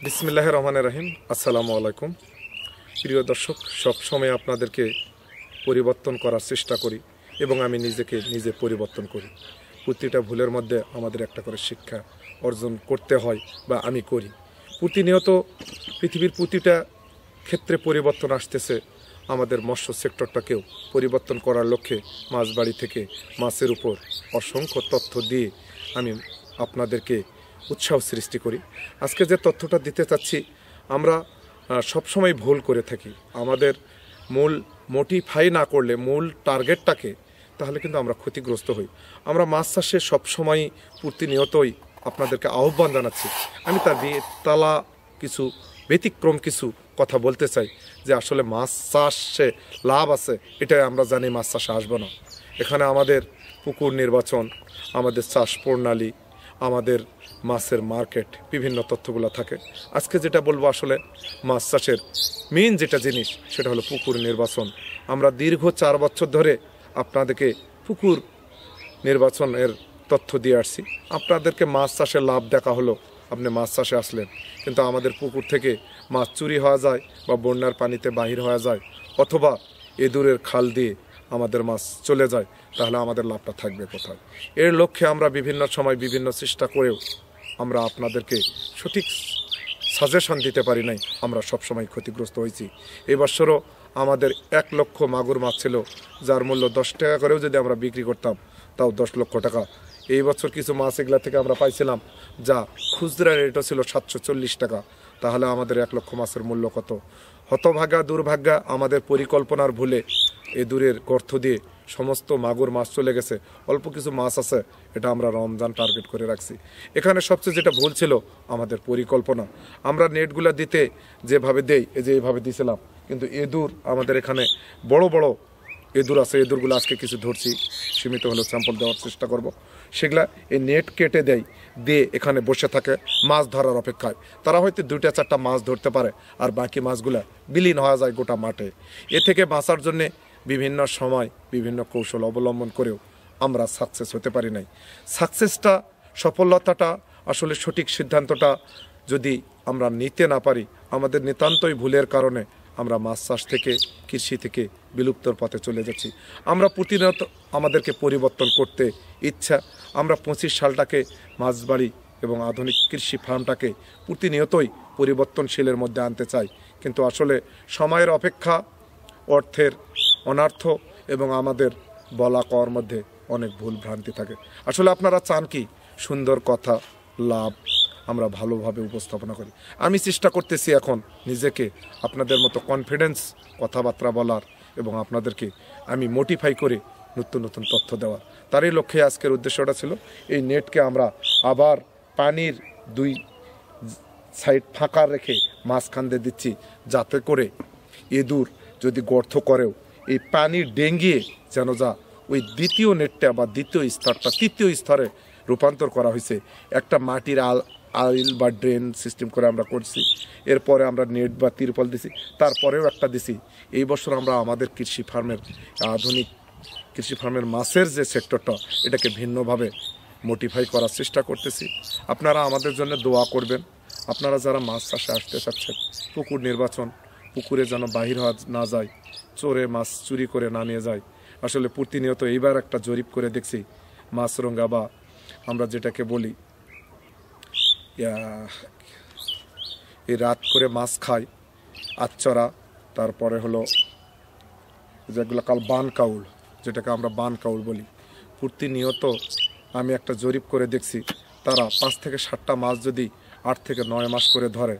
বিসমিল্লাহির রহমানির রহিম। আসসালামু আলাইকুম। প্রিয় দর্শক, সবসময় আপনাদেরকে পরিবর্তন করার চেষ্টা করি এবং আমি নিজেকে নিজে পরিবর্তন করি। প্রতিটা ভুলের মধ্যে আমাদের একটা করে শিক্ষা অর্জন করতে হয় বা আমি করি। প্রতিনিয়ত পৃথিবীর প্রতিটা ক্ষেত্রে পরিবর্তন আসতেছে। আমাদের মৎস্য সেক্টরটাকেও পরিবর্তন করার লক্ষ্যে মাছবাড়ি থেকে মাছের উপর অসংখ্য তথ্য দিয়ে আমি আপনাদেরকে উৎসাহ সৃষ্টি করি। আজকে যে তথ্যটা দিতে চাচ্ছি, আমরা সবসময় ভুল করে থাকি। আমাদের মূল মোটিফাই না করলে মূল টার্গেটটাকে, তাহলে কিন্তু আমরা ক্ষতিগ্রস্ত হই। আমরা মাছ চাষে সবসময় প্রতিনিয়তই আপনাদেরকে আহ্বান জানাচ্ছি। আমি তার তালা কিছু ব্যতিক্রম কিছু কথা বলতে চাই যে আসলে মাছ চাষে লাভ আছে, এটাই আমরা জানি। মাছ চাষে আসবো না। এখানে আমাদের পুকুর নির্বাচন, আমাদের চাষ প্রণালী, আমাদের মাছের মার্কেট, বিভিন্ন তথ্যগুলো থাকে। আজকে যেটা বলবো, আসলে মাছ চাষের মেইন যেটা জিনিস সেটা হলো পুকুর নির্বাচন। আমরা দীর্ঘ 4 বছর ধরে আপনাদেরকে পুকুর নির্বাচনের তথ্য দিয়ে আসছি। আপনাদেরকে মাছ চাষের লাভ দেখা হলো, আপনি মাছ চাষে আসলেন, কিন্তু আমাদের পুকুর থেকে মাছ চুরি হওয়া যায় বা বন্যার পানিতে বাহির হওয়া যায়, অথবা এদুরের খাল দিয়ে আমাদের মাছ চলে যায়, তাহলে আমাদের লাভটা থাকবে কোথায়? এর লক্ষ্যে আমরা বিভিন্ন সময় বিভিন্ন চেষ্টা করেও আমরা আপনাদেরকে সঠিক সাজেশন দিতে পারি নাই। আমরা সবসময় ক্ষতিগ্রস্ত হয়েছি। এই বছরও আমাদের 1 লক্ষ মাগুর মাছ ছিল, যার মূল্য 10 টাকা করেও যদি আমরা বিক্রি করতাম তাও 10 লক্ষ টাকা। এই বছর কিছু মাছ এগুলা থেকে আমরা পাইছিলাম যা খুচরা রেটও ছিল 740 টাকা। তাহলে আমাদের 1 লক্ষ মাছের মূল্য কত? হতভাগা দুর্ভাগ্যা আমাদের পরিকল্পনার ভুলে এ দূরের গর্ত দিয়ে সমস্ত মাগুর মাছ চলে গেছে। অল্প কিছু মাছ আছে, এটা আমরা রমজান টার্গেট করে রাখছি। এখানে সবচেয়ে যেটা ভুল ছিল আমাদের পরিকল্পনা। আমরা নেটগুলো দিতে যেভাবে দেই, এই যে এইভাবে দিয়েছিলাম, কিন্তু এদুর আমাদের এখানে বড় বড় এদুর আছে। এদুরগুলো আজকে কিছু ধরছি, সীমিত হলেও স্যাম্পল দেওয়ার চেষ্টা করব। সেগুলা এই নেট কেটে দিয়ে এখানে বসে থাকে মাছ ধরার অপেক্ষায়। তারা হয়তো 2-4টা মাছ ধরতে পারে, আর বাকি মাছগুলা বিলীন হওয়া যায় গোটা মাঠে। এ থেকে বাঁচার জন্যে বিভিন্ন সময় বিভিন্ন কৌশল অবলম্বন করেও আমরা সাকসেস হতে পারি নাই। সাকসেসটা, সফলতাটা, আসলে সঠিক সিদ্ধান্তটা যদি আমরা নিতে না পারি, আমাদের নিতান্তই ভুলের কারণে আমরা মাছ চাষ থেকে, কৃষি থেকে বিলুপ্তর পথে চলে যাচ্ছি। আমরা প্রতিনিয়ত আমাদেরকে পরিবর্তন করতে ইচ্ছা। আমরা 25 সালটাকে মাছবাড়ি এবং আধুনিক কৃষি ফার্মটাকে প্রতিনিয়তই পরিবর্তনশীলের মধ্যে আনতে চাই, কিন্তু আসলে সময়ের অপেক্ষা, অর্থের অনার্থ এবং আমাদের বলা কওয়ার মধ্যে অনেক ভুল ভ্রান্তি থাকে। আসলে আপনারা চান কি? সুন্দর কথা, লাভ আমরা ভালোভাবে উপস্থাপনা করি। আমি চেষ্টা করতেছি এখন নিজেকে আপনাদের মতো কনফিডেন্স কথাবার্তা বলার এবং আপনাদেরকে আমি মোটিফাই করে নতুন নতুন তথ্য দেওয়ার। তারই লক্ষ্যে আজকের উদ্দেশ্যটা ছিল এই নেটকে আমরা আবার পানির 2 সাইড ফাঁকা রেখে মাঝখান দিয়ে দিচ্ছি, যাতে করে এদুর যদি গর্ত করেও এই পানি ডেঙ্গিয়ে যেন যা ওই দ্বিতীয় নেটটা বা দ্বিতীয় স্তরটা তৃতীয় স্তরে রূপান্তর করা হয়েছে। একটা মাটির আইল বা ড্রেন সিস্টেম করে আমরা করছি। এরপরে আমরা নেট বা তিরপল দিছি, তারপরেও একটা দিছি। এই বছর আমরা আমাদের কৃষি ফার্মের, আধুনিক কৃষি ফার্মের মাছের যে সেক্টরটা, এটাকে ভিন্নভাবে মোটিফাই করার চেষ্টা করতেছি। আপনারা আমাদের জন্য দোয়া করবেন। আপনারা যারা মাছ চাষে আসতে চাচ্ছেন, পুকুর নির্বাচন, পুকুরে যেন বাহির হওয়া না যায়, চোরে মাছ চুরি করে না নিয়ে যায়। আসলে প্রতিনিয়ত এইবার একটা জরিপ করে দেখছি, মাছরঙ্গা বা আমরা যেটাকে বলি এই রাত করে মাছ খায় আচ্চরা, তারপরে হলো যেগুলো কাল বান কাউল, যেটাকে আমরা বান কাউল বলি। প্রতিনিয়ত আমি একটা জরিপ করে দেখছি, তারা 5 থেকে 7টা মাছ যদি 8 থেকে 9 মাস করে ধরে,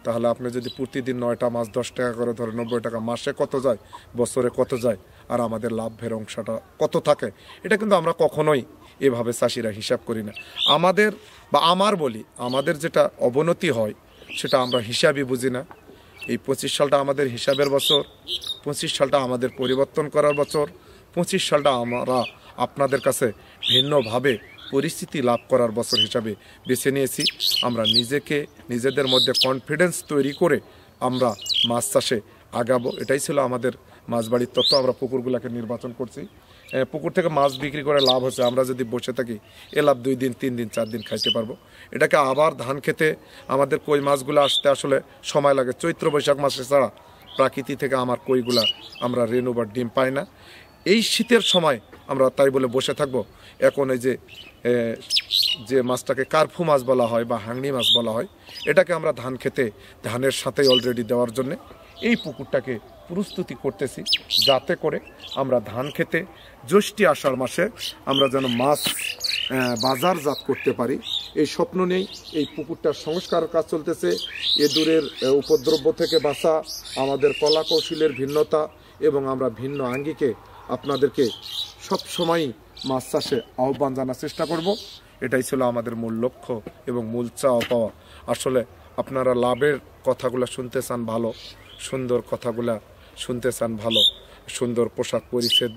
তাহলে আপনি যদি প্রতিদিন 9টা মাছ 10 টাকা করে ধরে 90 টাকা, মাসে কত যায়, বছরে কত যায়, আর আমাদের লাভের অংশটা কত থাকে, এটা কিন্তু আমরা কখনোই এভাবে চাষিরা হিসাব করি না। আমাদের বা আমার বলি, আমাদের যেটা অবনতি হয় সেটা আমরা হিসাবই বুঝি না। এই 25 সালটা আমাদের হিসাবের বছর, 25 সালটা আমাদের পরিবর্তন করার বছর, 25 সালটা আমরা আপনাদের কাছে ভিন্নভাবে পরিস্থিতি লাভ করার বছর হিসাবে বেছে নিয়েছি। আমরা নিজেদের মধ্যে কনফিডেন্স তৈরি করে আমরা মাছ চাষে আগাবো। এটাই ছিল আমাদের মাছবাড়ির তথ্য। আমরা পুকুরগুলোকে নির্বাচন করছি। পুকুর থেকে মাছ বিক্রি করে লাভ হচ্ছে, আমরা যদি বসে থাকি এ লাভ 2 দিন 3 দিন 4 দিন খাইতে পারবো। এটাকে আবার ধান খেতে আমাদের কই মাছগুলো আসতে আসলে সময় লাগে। চৈত্র বৈশাখ মাসে ছাড়া প্রাকৃতি থেকে আমার কইগুলা আমরা রেণু বা ডিম পাই না। এই শীতের সময় আমরা তাই বলে বসে থাকবো। এখন এই যে মাছটাকে কার্ফু মাছ বলা হয় বা হাংনি মাছ বলা হয়, এটাকে আমরা ধান খেতে ধানের সাথে অলরেডি দেওয়ার জন্যে এই পুকুরটাকে প্রস্তুতি করতেছি, যাতে করে আমরা ধান খেতে জ্যৈষ্ঠী আষাঢ় মাসে আমরা যেন মাছ বাজারজাত করতে পারি। এই স্বপ্ন নেই। এই পুকুরটার সংস্কার কাজ চলতেছে। এদুরের উপদ্রব্য থেকে বাঁচা, আমাদের কলা কৌশলের ভিন্নতা এবং আমরা ভিন্ন আঙ্গিকে আপনাদেরকে সবসময়ই মাছ চাষে আহ্বান জানার চেষ্টা করব। এটাই ছিল আমাদের মূল লক্ষ্য এবং মূল চাওয়া পাওয়া। আসলে আপনারা লাভের কথাগুলো শুনতে চান, ভালো সুন্দর কথাগুলা শুনতে চান, ভালো সুন্দর পোশাক পরিচ্ছদ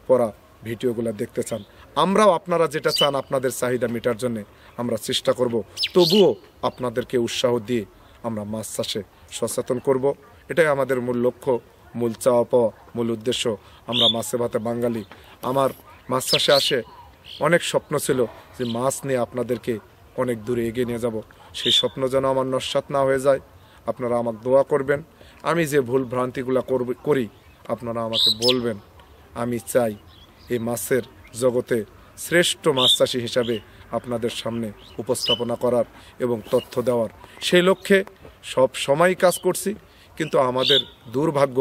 পরা ভিডিওগুলো দেখতে চান। আমরাও আপনারা যেটা চান আপনাদের চাহিদা মেটার জন্য আমরা চেষ্টা করব। তবুও আপনাদেরকে উৎসাহ দিয়ে আমরা মাছ চাষে সচেতন করব। এটাই আমাদের মূল লক্ষ্য, মূল চাওয়া পাওয়া, মূল উদ্দেশ্য। আমরা মাছে ভাতে বাঙালি। আমার মাছ চাষে আসে অনেক স্বপ্ন ছিল যে মাছ নিয়ে আপনাদেরকে অনেক দূরে এগিয়ে নিয়ে যাব। সেই স্বপ্ন যেন আমার নস্যাৎ না হয়ে যায়। আপনারা আমাকে দোয়া করবেন। আমি যে ভুল ভ্রান্তিগুলো করি আপনারা আমাকে বলবেন। আমি চাই এই মাছের জগতে শ্রেষ্ঠ মাছ চাষি হিসাবে আপনাদের সামনে উপস্থাপনা করার এবং তথ্য দেওয়ার। সেই লক্ষ্যে সব সময় কাজ করছি। কিন্তু আমাদের দুর্ভাগ্য,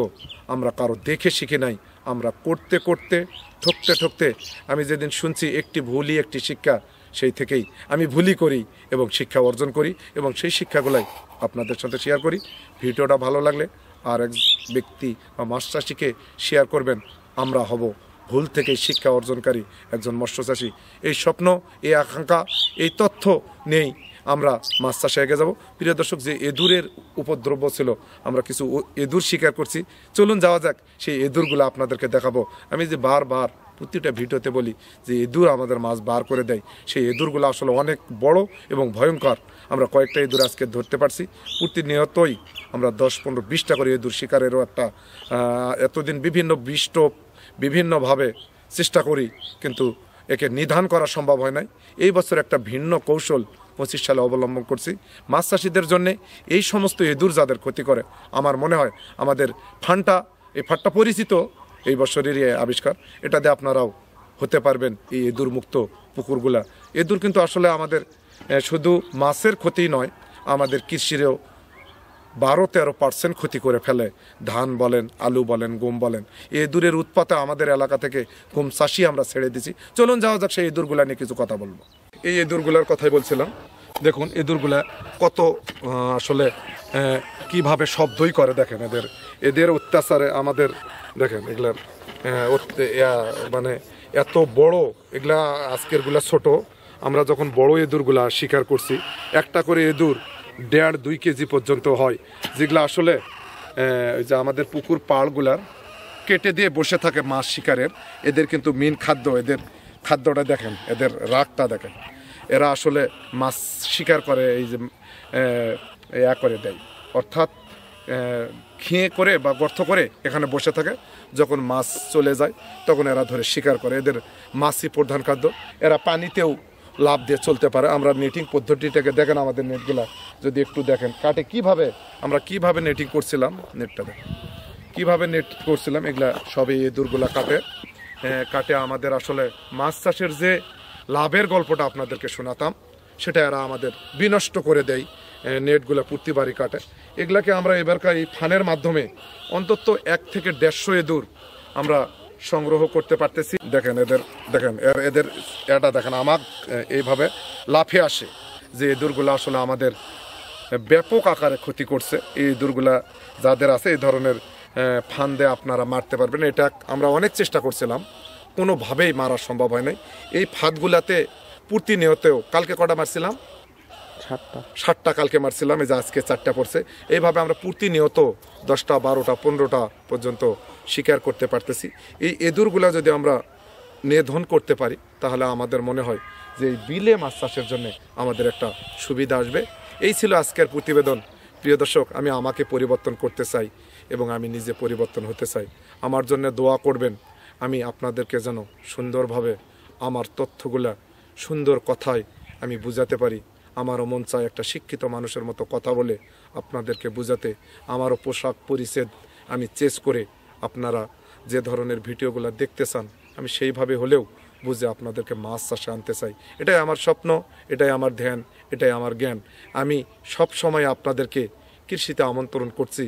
আমরা কারো দেখে শিখে নাই। আমরা করতে করতে ঠকতে ঠকতে আমি যেদিন শুনছি একটি ভুলই একটি শিক্ষা, সেই থেকেই আমি ভুলই করি এবং শিক্ষা অর্জন করি এবং সেই শিক্ষাগুলাই আপনাদের সাথে শেয়ার করি। ভিডিওটা ভালো লাগলে আর এক ব্যক্তি বা মাছ চাষিকে শেয়ার করবেন। আমরা হব ভুল থেকে শিক্ষা অর্জনকারী একজন মৎস্য চাষি। এই স্বপ্ন, এই আকাঙ্ক্ষা, এই তথ্য নেই আমরা মাছ চাষে এগিয়ে যাব। প্রিয় দর্শক, যে এদুরের উপদ্রব্য ছিল, আমরা কিছু এদুর শিকার করছি। চলুন যাওয়া যাক, সেই এদুরগুলো আপনাদেরকে দেখাবো। আমি যে বারবার প্রতিটা ভিডিওতে বলি যে এদুর আমাদের মাছ বার করে দেয়, সেই এদুরগুলো আসলে অনেক বড় এবং ভয়ঙ্কর। আমরা কয়েকটা এদুর আজকে ধরতে পারছি। প্রতিনিয়তই আমরা 10-15-20টা করে এদুর শিকারেরও একটা এতদিন বিভিন্নভাবে চেষ্টা করি, কিন্তু একে নিধান করা সম্ভব হয় নাই। এই বছর একটা ভিন্ন কৌশল 25 সালে অবলম্বন করছি মাছ চাষিদের জন্যে। এই সমস্ত এদুর যাদের ক্ষতি করে, আমার মনে হয় আমাদের এই ফাঁটটা পরিচিত এই বছরেরই আবিষ্কার। এটা দিয়ে আপনারাও হতে পারবেন এই এদুর মুক্ত পুকুরগুলা। এদুর কিন্তু আসলে আমাদের শুধু মাছের ক্ষতি নয়, আমাদের কৃষিরও 12-13% ক্ষতি করে ফেলে। ধান বলেন, আলু বলেন, গম বলেন। এই এদুরের উৎপাতে আমাদের এলাকা থেকে গম চাষি আমরা ছেড়ে দিছি। চলুন যাওয়া যাক, সেই এদুরগুলা নিয়ে কিছু কথা বলবো। এই এদুরগুলার কথাই বলছিলাম। দেখুন এদুরগুলা কত আসলে কিভাবে শব্দই করে, দেখেন এদের অত্যাচারে আমাদের দেখেন এগুলার মানে এত বড়। এগুলা আজকেরগুলা ছোট। আমরা যখন বড় এদুরগুলা শিকার করছি, একটা করে এদুর 1.5-2 কেজি পর্যন্ত হয়, যেগুলো আসলে যে আমাদের পুকুর পাড়গুলার কেটে দিয়ে বসে থাকে মাছ শিকারের। এদের কিন্তু মেন খাদ্য, এদের খাদ্যটা দেখেন, এদের রাগটা দেখেন। এরা আসলে মাছ শিকার করে এই যে করে দেয়, অর্থাৎ খেয়ে করে বা গর্ত করে এখানে বসে থাকে। যখন মাছ চলে যায় তখন এরা ধরে শিকার করে। এদের মাছই প্রধান খাদ্য। এরা পানিতেও লাভ দিয়ে চলতে পারে। আমরা নেটিং পদ্ধতিটাকে দেখেন, আমাদের নেটগুলা যদি একটু দেখেন, কাটে আমরা কিভাবে নেটিং করছিলাম, নেটটা দেখেন কীভাবে নেট করছিলাম। এগুলা সবই এদুরগুলা কাটে আমাদের আসলে মাছ চাষের যে লাভের গল্পটা আপনাদেরকে শোনাতাম, সেটা এরা আমাদের বিনষ্ট করে দেয়। নেটগুলো প্রতিবারই কাটে। এগুলাকে আমরা এবারকার এই ফানের মাধ্যমে অন্তত 1 থেকে 150 এদুর আমরা সংগ্রহ করতে পারতেছি। দেখেন এদের এটা দেখেন, আমার এইভাবে লাফে আসে যে এদুরগুলো আসলে আমাদের ব্যাপক আকারে ক্ষতি করছে। এই এদুরগুলা যাদের আছে এই ধরনের ফান্দে আপনারা মারতে পারবেন। এটা আমরা অনেক চেষ্টা করছিলাম, কোনোভাবেই মারা সম্ভব হয় নাই। এই ফাঁদগুলাতে প্রতিনিয়তেও কালকে কটা মারছিলাম, 7টা কালকে মারছিলাম। এই যে আজকে 4টা পড়ছে। এইভাবে আমরা প্রতিনিয়ত 10টা 12টা 15টা পর্যন্ত শিকার করতে পারতেছি। এই এদুরগুলা যদি আমরা নিধন করতে পারি, তাহলে আমাদের মনে হয় যে এই বিলে মাছ চাষের জন্য আমাদের একটা সুবিধা আসবে। এই ছিল আজকের প্রতিবেদন। প্রিয় দর্শক, আমি আমাকে পরিবর্তন করতে চাই এবং আমি নিজে পরিবর্তন হতে চাই। আমার জন্য দোয়া করবেন। আমি আপনাদেরকে যেন সুন্দরভাবে আমার তথ্যগুলা সুন্দর কথায় আমি বুঝাতে পারি। আমারও মন চায় একটা শিক্ষিত মানুষের মতো কথা বলে আপনাদেরকে বুঝাতে। আমারও পোশাক পরিচ্ছদ আমি চেঞ্জ করে আপনারা যে ধরনের ভিডিওগুলো দেখতে চান আমি সেইভাবে হলেও বুঝে আপনাদেরকে মাছ চাষে আনতে চাই। এটাই আমার স্বপ্ন, এটাই আমার ধ্যান, এটাই আমার জ্ঞান। আমি সব সময় আপনাদেরকে কৃষিতে আমন্ত্রণ করছি।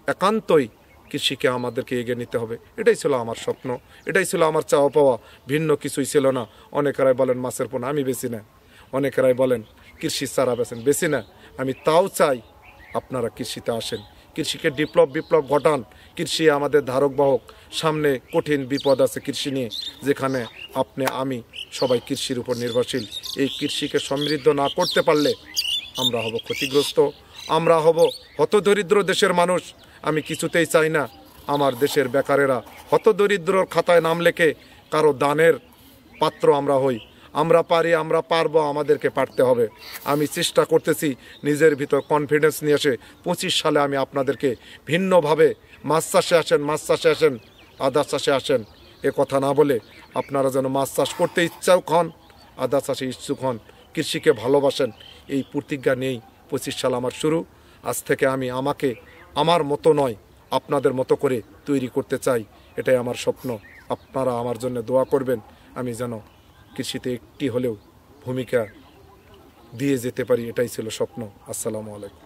একান্তই কৃষিকে আমাদেরকে এগিয়ে নিতে হবে, এটাই ছিল আমার স্বপ্ন, এটাই ছিল আমার চাওয়া পাওয়া, ভিন্ন কিছুই ছিল না। অনেকেরাই বলেন মাছের পোনা, আমি বেশি না। অনেকেরাই বলেন কৃষি চারা বেশি না। আমি তাও চাই আপনারা কৃষিতে আসেন, কৃষিকে বিপ্লব ঘটান। কৃষি আমাদের ধারক বাহক। সামনে কঠিন বিপদ আছে কৃষি নিয়ে, যেখানে আপনি আমি সবাই কৃষির উপর নির্ভরশীল। এই কৃষিকে সমৃদ্ধ না করতে পারলে আমরা হব ক্ষতিগ্রস্ত, আমরা হব হতদরিদ্র দেশের মানুষ। আমি কিছুতেই চাই না আমার দেশের বেকারেরা হতদরিদ্রর খাতায় নাম লেখে কারো দানের পাত্র আমরা হই। আমরা পারি, আমরা পারবো, আমাদেরকে পারতে হবে। আমি চেষ্টা করতেছি নিজের ভিতর কনফিডেন্স নিয়ে এসে 25 সালে আমি আপনাদেরকে ভিন্নভাবে মাছ চাষে আসেন, আদা চাষে আসেন এ কথা না বলে আপনারা যেন মাছ চাষ করতে ইচ্ছুক হন, আদা চাষে ইচ্ছুক হন, কৃষিকে ভালোবাসেন। এই প্রতিজ্ঞা নিয়েই 25 সাল আমার শুরু। আজ থেকে আমি আমাকে আমার মতো নয় আপনাদের মতো করে তৈরি করতে চাই, এটাই আমার স্বপ্ন। আপনারা আমার জন্য দোয়া করবেন, আমি যেন কৃষিতে একটি হলেও ভূমিকা দিয়ে যেতে পারি, এটাই ছিল স্বপ্ন। আসসালামু আলাইকুম।